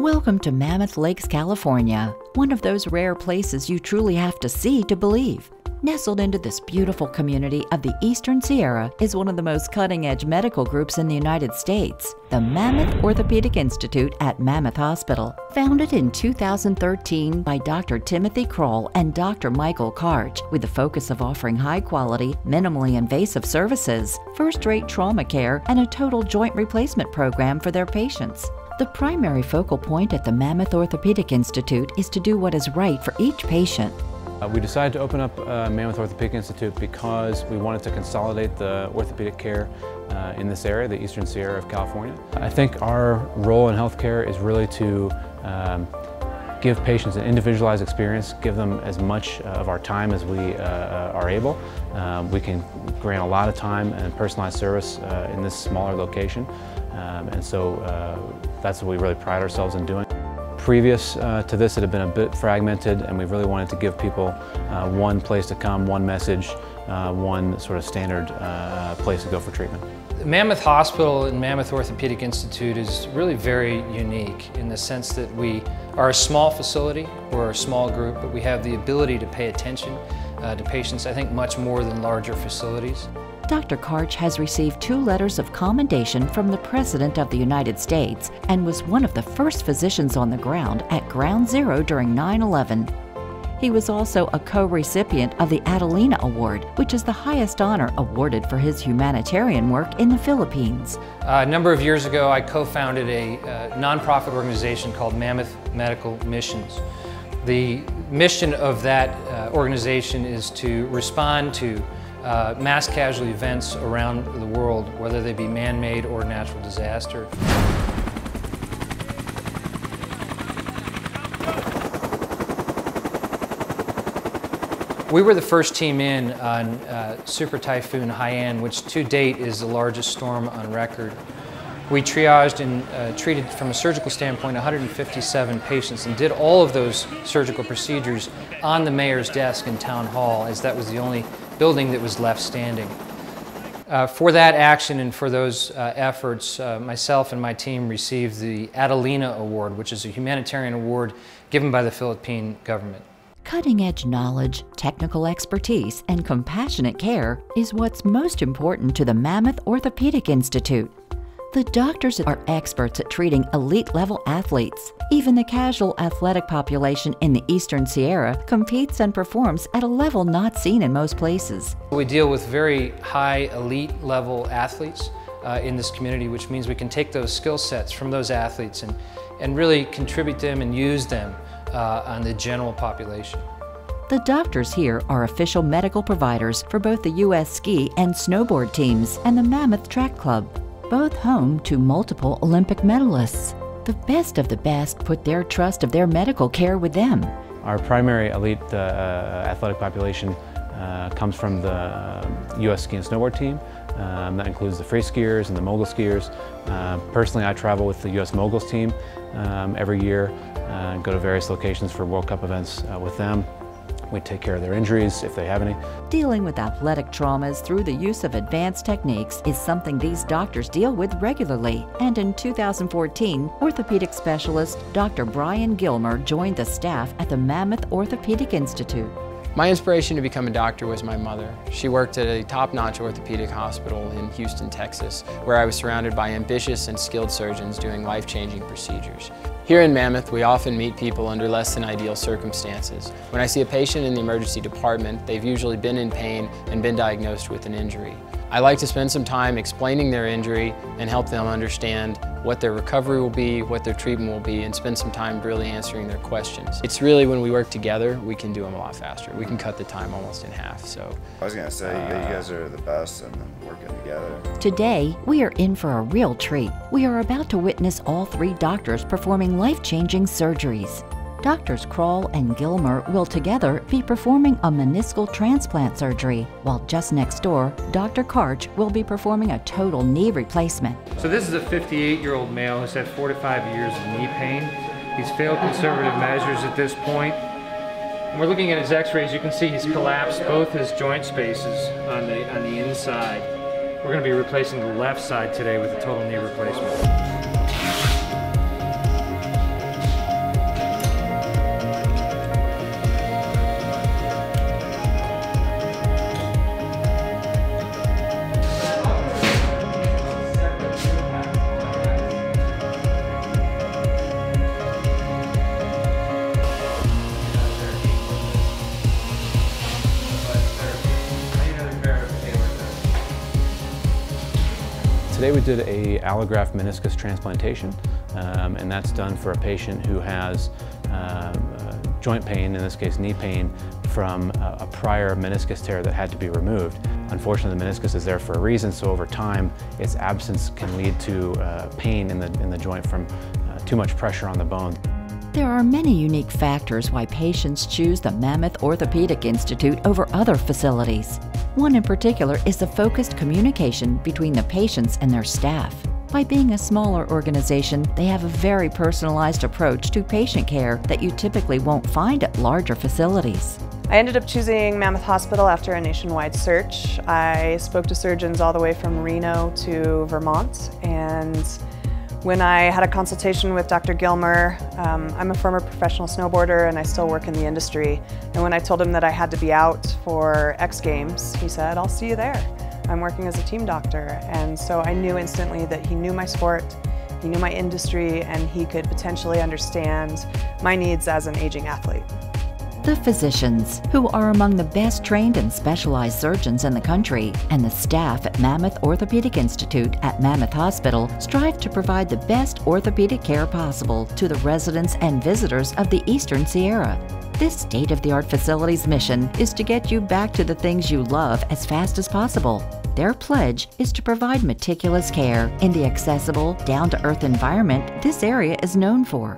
Welcome to Mammoth Lakes, California, one of those rare places you truly have to see to believe. Nestled into this beautiful community of the Eastern Sierra is one of the most cutting-edge medical groups in the United States, the Mammoth Orthopedic Institute at Mammoth Hospital. Founded in 2013 by Dr. Timothy Crall and Dr. Michael Karch, with the focus of offering high-quality, minimally invasive services, first-rate trauma care, and a total joint replacement program for their patients. The primary focal point at the Mammoth Orthopedic Institute is to do what is right for each patient. We decided to open up Mammoth Orthopedic Institute because we wanted to consolidate the orthopedic care in this area, the Eastern Sierra of California. I think our role in healthcare is really to give patients an individualized experience, give them as much of our time as we are able. We can grant a lot of time and personalized service in this smaller location, and so that's what we really pride ourselves in doing. Previous to this, it had been a bit fragmented, and we really wanted to give people one place to come, one message, one sort of standard place to go for treatment. Mammoth Hospital and Mammoth Orthopedic Institute is really very unique in the sense that we are a small facility, we're a small group, but we have the ability to pay attention to patients, I think, much more than larger facilities. Dr. Karch has received 2 letters of commendation from the President of the United States and was one of the first physicians on the ground at Ground Zero during 9/11. He was also a co-recipient of the Adelina Award, which is the highest honor awarded for his humanitarian work in the Philippines. A number of years ago, I co-founded a nonprofit organization called Mammoth Medical Missions. The mission of that organization is to respond to mass casualty events around the world, whether they be man-made or natural disaster. We were the first team in on Super Typhoon Haiyan, which to date is the largest storm on record. We triaged and treated from a surgical standpoint 157 patients and did all of those surgical procedures on the mayor's desk in Town Hall, as that was the only building that was left standing. For that action and for those efforts, myself and my team received the Adelina Award, which is a humanitarian award given by the Philippine government. Cutting-edge knowledge, technical expertise, and compassionate care is what's most important to the Mammoth Orthopedic Institute. The doctors are experts at treating elite-level athletes. Even the casual athletic population in the Eastern Sierra competes and performs at a level not seen in most places. We deal with very high elite-level athletes in this community, which means we can take those skill sets from those athletes and really contribute them and use them on the general population. The doctors here are official medical providers for both the U.S. ski and snowboard teams and the Mammoth Track Club, both home to multiple Olympic medalists. The best of the best put their trust of their medical care with them. Our primary elite athletic population comes from the U.S. ski and snowboard team. That includes the free skiers and the mogul skiers. Personally, I travel with the U.S. moguls team every year, go to various locations for World Cup events with them. We take care of their injuries if they have any. Dealing with athletic traumas through the use of advanced techniques is something these doctors deal with regularly. And in 2014, orthopedic specialist Dr. Brian Gilmer joined the staff at the Mammoth Orthopedic Institute. My inspiration to become a doctor was my mother. She worked at a top-notch orthopedic hospital in Houston, Texas, where I was surrounded by ambitious and skilled surgeons doing life-changing procedures. Here in Mammoth, we often meet people under less than ideal circumstances. When I see a patient in the emergency department, they've usually been in pain and been diagnosed with an injury. I like to spend some time explaining their injury and help them understand what their recovery will be, what their treatment will be, and spend some time really answering their questions. It's really when we work together, we can do them a lot faster. We can cut the time almost in half. So I was gonna say, you guys are the best and working together. Today, we are in for a real treat. We are about to witness all 3 doctors performing life-changing surgeries. Doctors Crall and Gilmer will together be performing a meniscal transplant surgery, while just next door, Dr. Karch will be performing a total knee replacement. So this is a 58-year-old male who's had 4 to 5 years of knee pain. He's failed conservative measures at this point. And we're looking at his x-rays. You can see he's collapsed both his joint spaces on the inside. We're going to be replacing the left side today with a total knee replacement. Today we did a allograft meniscus transplantation, and that's done for a patient who has joint pain, in this case knee pain, from a prior meniscus tear that had to be removed. Unfortunately, the meniscus is there for a reason, so over time its absence can lead to pain in the joint from too much pressure on the bone. There are many unique factors why patients choose the Mammoth Orthopedic Institute over other facilities. One in particular is the focused communication between the patients and their staff. By being a smaller organization, they have a very personalized approach to patient care that you typically won't find at larger facilities. I ended up choosing Mammoth Hospital after a nationwide search. I spoke to surgeons all the way from Reno to Vermont, and when I had a consultation with Dr. Gilmer, I'm a former professional snowboarder and I still work in the industry, and when I told him that I had to be out for X Games, he said, "I'll see you there. I'm working as a team doctor." And so I knew instantly that he knew my sport, he knew my industry, and he could potentially understand my needs as an aging athlete. The physicians, who are among the best trained and specialized surgeons in the country, and the staff at Mammoth Orthopedic Institute at Mammoth Hospital strive to provide the best orthopedic care possible to the residents and visitors of the Eastern Sierra. This state-of-the-art facility's mission is to get you back to the things you love as fast as possible. Their pledge is to provide meticulous care in the accessible, down-to-earth environment this area is known for.